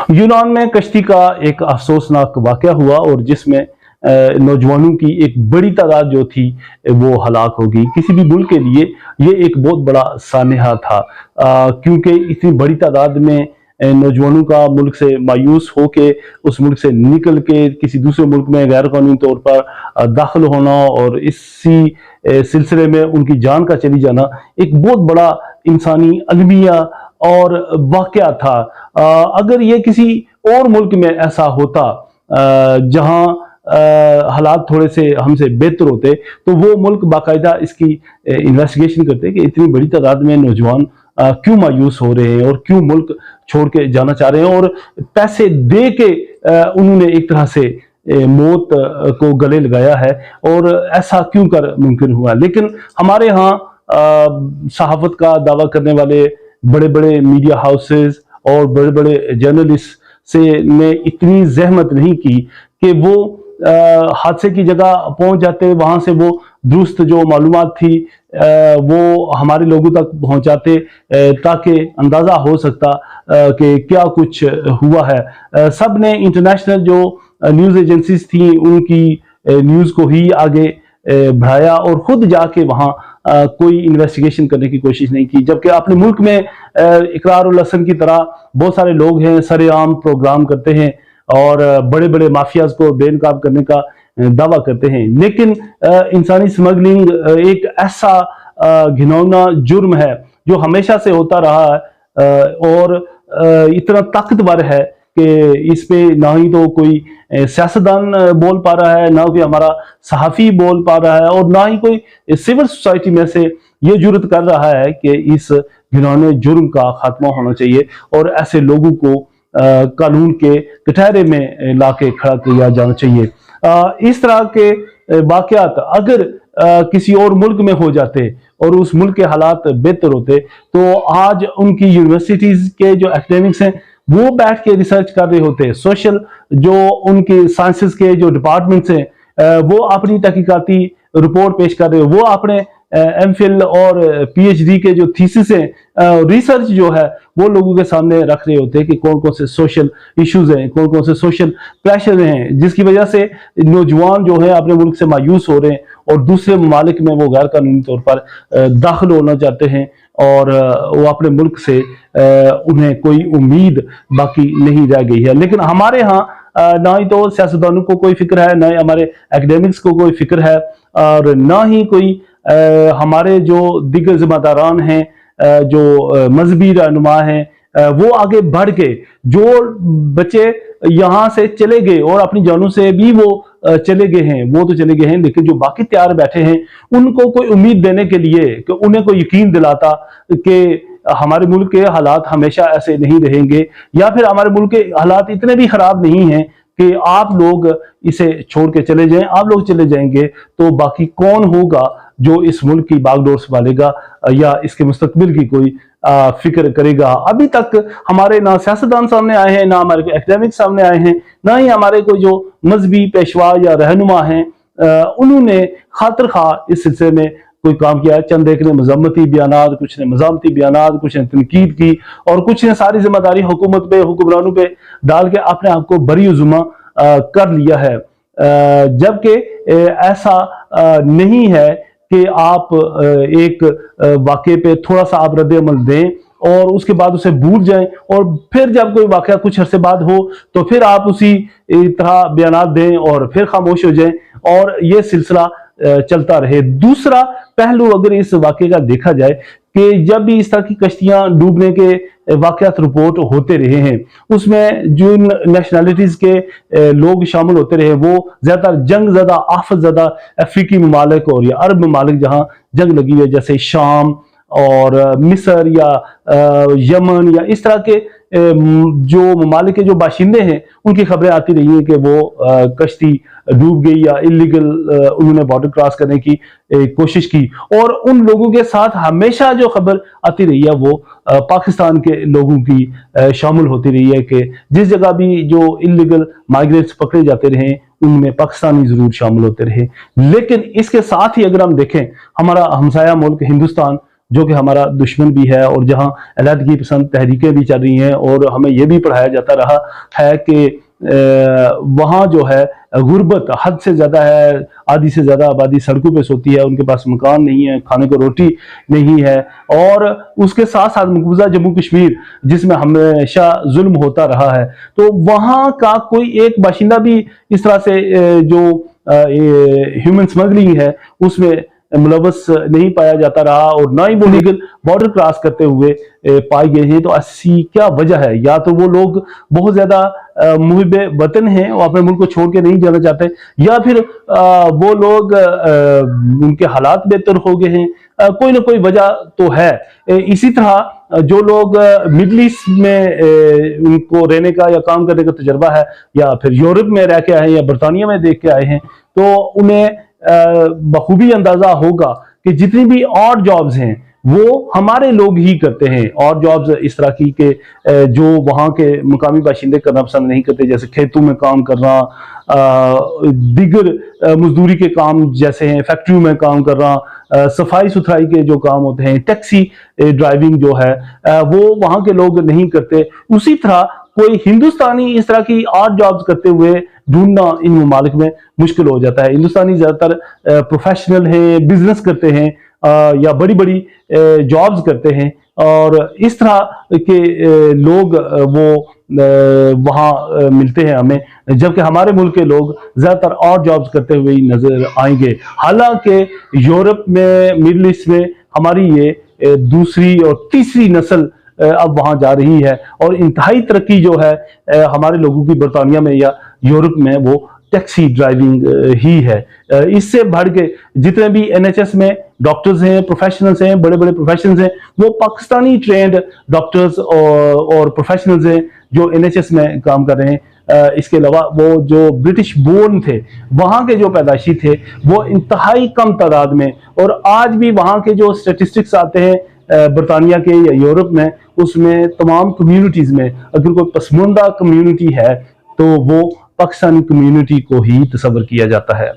यूनान में कश्ती का एक अफसोसनाक वाक़या हुआ और जिसमें नौजवानों की एक बड़ी तादाद जो थी वो हलाक होगी। किसी भी मुल्क के लिए ये एक बहुत बड़ा सानहा था, क्योंकि इतनी बड़ी तादाद में नौजवानों का मुल्क से मायूस होके उस मुल्क से निकल के किसी दूसरे मुल्क में गैर कानूनी तौर पर दाखिल होना और इसी सिलसिले में उनकी जान का चली जाना एक बहुत बड़ा इंसानी अलमिया और वाक़या था। अगर ये किसी और मुल्क में ऐसा होता जहां हालात थोड़े से हमसे बेहतर होते तो वो मुल्क बाकायदा इसकी इन्वेस्टिगेशन करते कि इतनी बड़ी तादाद में नौजवान क्यों मायूस हो रहे हैं और क्यों मुल्क छोड़ के जाना चाह रहे हैं, और पैसे दे के उन्होंने एक तरह से मौत को गले लगाया है, और ऐसा क्यों कर मुमकिन हुआ। लेकिन हमारे यहाँ सहाफत का दावा करने वाले बड़े बड़े मीडिया हाउसेस और बड़े बड़े जर्नलिस्ट से ने इतनी जहमत नहीं की कि वो हादसे की जगह पहुंच जाते, वहां से वो दुरुस्त जो मालूमात थी वो हमारे लोगों तक पहुंचाते ताकि अंदाज़ा हो सकता कि क्या कुछ हुआ है। सब ने इंटरनेशनल जो न्यूज़ एजेंसीज थी उनकी न्यूज़ को ही आगे बढ़ाया और खुद जाके वहाँ कोई इन्वेस्टिगेशन करने की कोशिश नहीं की, जबकि अपने मुल्क में इकरार उल हसन की तरह बहुत सारे लोग हैं सरेआम प्रोग्राम करते हैं और बड़े बड़े माफियाज को बेनकाब करने का दावा करते हैं। लेकिन इंसानी स्मगलिंग एक ऐसा घिनौना जुर्म है जो हमेशा से होता रहा है और इतना ताकतवर है कि इस पे ना ही तो कोई सियासतदान बोल पा रहा है, ना कोई हमारा सहाफ़ी बोल पा रहा है, और ना ही कोई सिविल सोसाइटी में से ये जुर्रत कर रहा है कि इस घिनौने जुर्म का खात्मा होना चाहिए और ऐसे लोगों को कानून के कटहरे में लाके खड़ा किया जाना चाहिए। इस तरह के वाक़यात अगर किसी और मुल्क में हो जाते और उस मुल्क के हालात बेहतर होते तो आज उनकी यूनिवर्सिटीज़ के जो एकेडमिक्स हैं वो बैठ के रिसर्च कर रहे होते, सोशल जो उनके साइंसेस के जो डिपार्टमेंट्स हैं वो अपनी तहकीकाती रिपोर्ट पेश कर रहे हो, वो अपने एमफिल और पीएचडी के जो थीसिस हैं रिसर्च जो है वो लोगों के सामने रख रहे होते हैं कि कौन कौन से सोशल इश्यूज हैं, कौन कौन से सोशल प्रेशर हैं जिसकी वजह से नौजवान जो है अपने मुल्क से मायूस हो रहे हैं और दूसरे ममालिक में वो गैर कानूनी तौर पर दाखिल होना चाहते हैं और वो अपने मुल्क से उन्हें कोई उम्मीद बाकी नहीं रह गई है। लेकिन हमारे यहाँ ना ही तो सियासतदानों को कोई फिक्र है, ना ही हमारे एकेडमिक्स को कोई फिक्र है, और ना ही कोई हमारे जो दिग्गज जिम्मेदारान हैं, जो मजहबी रहनुमा हैं, वो आगे बढ़ के जो बच्चे यहाँ से चले गए और अपनी जानों से भी वो चले गए हैं वो तो चले गए हैं, लेकिन जो बाकी तैयार बैठे हैं उनको कोई उम्मीद देने के लिए कि उन्हें कोई यकीन दिलाता कि हमारे मुल्क के हालात हमेशा ऐसे नहीं रहेंगे या फिर हमारे मुल्क के हालात इतने भी खराब नहीं हैं कि आप लोग इसे छोड़ के चले जाएं, आप लोग चले जाएंगे तो बाकी कौन होगा जो इस मुल्क की बागडोर संभालेगा या इसके मुस्तकबिल की कोई फिक्र करेगा। अभी तक हमारे ना सियासतदान सामने आए हैं, ना हमारे एकेडमिक सामने आए हैं, ना ही हमारे कोई जो मजहबी पेशवा या रहनुमा हैं उन्होंने खातिर खा इस सिलसिले में कोई काम किया। चंद एक ने मजम्मती बयानात, कुछ ने मजामती बयानात, कुछ ने तनकीद की और कुछ ने सारी जिम्मेदारी हुकूमत पे, हुक्मरानों पे डाल के अपने आप को बरी जुम्मा कर लिया है, जबकि ऐसा नहीं है कि आप एक वाक़े पे थोड़ा सा आप रद्द अमल दें और उसके बाद उसे भूल जाएं और फिर जब कोई वाक़या कुछ अरसे बाद हो तो फिर आप उसी तरह बयानात दें और फिर खामोश हो जाएं और ये सिलसिला चलता रहे। दूसरा पहलू अगर इस वाक़े का देखा जाए कि जब भी इस तरह की कश्तियां डूबने के वाक़यात रिपोर्ट होते रहे हैं उसमें जो नेशनलिटीज के लोग शामिल होते रहे वो ज़्यादातर जंग ज़्यादा आफत ज़्यादा अफ्रीकी ममालिक और या अरब ममालिक जहाँ जंग लगी है जैसे शाम और मिस्र या यमन या इस तरह के जो ममालिक के जो बाशिंदे हैं उनकी खबरें आती रही हैं कि वो कश्ती डूब गई या इलीगल उन्होंने बॉर्डर क्रॉस करने की कोशिश की, और उन लोगों के साथ हमेशा जो खबर आती रही है वो पाकिस्तान के लोगों की शामिल होती रही है कि जिस जगह भी जो इलीगल माइग्रेंट्स पकड़े जाते रहे उनमें पाकिस्तानी जरूर शामिल होते रहे। लेकिन इसके साथ ही अगर हम देखें हमारा हमसाया मुल्क हिंदुस्तान जो कि हमारा दुश्मन भी है, और जहाँ अलहदगी पसंद तहरीकें भी चल रही हैं, और हमें यह भी पढ़ाया जाता रहा है कि वहाँ जो है गुर्बत हद से ज़्यादा है, आधी से ज़्यादा आबादी सड़कों पे सोती है, उनके पास मकान नहीं है, खाने को रोटी नहीं है। और उसके साथ साथ मकबूजा जम्मू कश्मीर जिसमें हमेशा जुल्म होता रहा है, तो वहाँ का कोई एक बाशिंदा भी इस तरह से जो ह्यूमन स्मगलिंग है उसमें मुलव्वस नहीं पाया जाता रहा, और ना ही वो लीगल बॉर्डर क्रॉस करते हुए पाए गए हैं। तो ऐसी क्या वजह है? या तो वो लोग बहुत ज्यादा मुहिब वतन हैं और अपने मुल्क को छोड़ के नहीं जाना चाहते, या फिर वो लोग उनके हालात बेहतर हो गए हैं। कोई ना कोई वजह तो है। इसी तरह जो लोग मिडल ईस्ट में उनको रहने का या काम करने का तजर्बा है, या फिर यूरोप में रह के आए हैं या बरतानिया में देख के आए हैं, तो उन्हें बखूबी अंदाजा होगा कि जितनी भी और जॉब्स हैं वो हमारे लोग ही करते हैं। और जॉब्स इस तरह की के जो वहाँ के मुकामी बाशिंदे करना पसंद नहीं करते, जैसे खेतों में काम करना, दिगर मजदूरी के काम जैसे हैं, फैक्ट्रियों में काम करना, सफाई सुथराई के जो काम होते हैं, टैक्सी ड्राइविंग जो है वो वहाँ के लोग नहीं करते। उसी तरह कोई हिंदुस्तानी इस तरह की और जॉब्स करते हुए ढूंढना इन ममालिक में मुश्किल हो जाता है। हिंदुस्तानी ज्यादातर प्रोफेशनल हैं, बिजनेस करते हैं, या बड़ी बड़ी जॉब्स करते हैं, और इस तरह के लोग वो वहाँ मिलते हैं हमें, जबकि हमारे मुल्क के लोग ज्यादातर और जॉब्स करते हुए ही नजर आएंगे। हालांकि यूरोप में, मिडल ईस्ट में हमारी ये दूसरी और तीसरी नस्ल अब वहां जा रही है, और इंतहाई तरक्की जो है हमारे लोगों की बरतानिया में या यूरोप में वो टैक्सी ड्राइविंग ही है। इससे बढ़ के जितने भी एनएचएस में डॉक्टर्स हैं, प्रोफेशनल्स हैं, बड़े बड़े प्रोफेशनल्स हैं, वो पाकिस्तानी ट्रेंड डॉक्टर्स और प्रोफेशनल्स हैं जो एनएचएस में काम कर रहे हैं। इसके अलावा वो जो ब्रिटिश बोर्न थे, वहाँ के जो पैदाइशी थे, वो इंतहाई कम तादाद में, और आज भी वहाँ के जो स्टेटिस्टिक्स आते हैं बरतानिया के या यूरोप में, उसमें तमाम कम्युनिटीज में अगर कोई पसमानदा कम्युनिटी है तो वो पाकिस्तानी कम्युनिटी को ही तस्वर किया जाता है।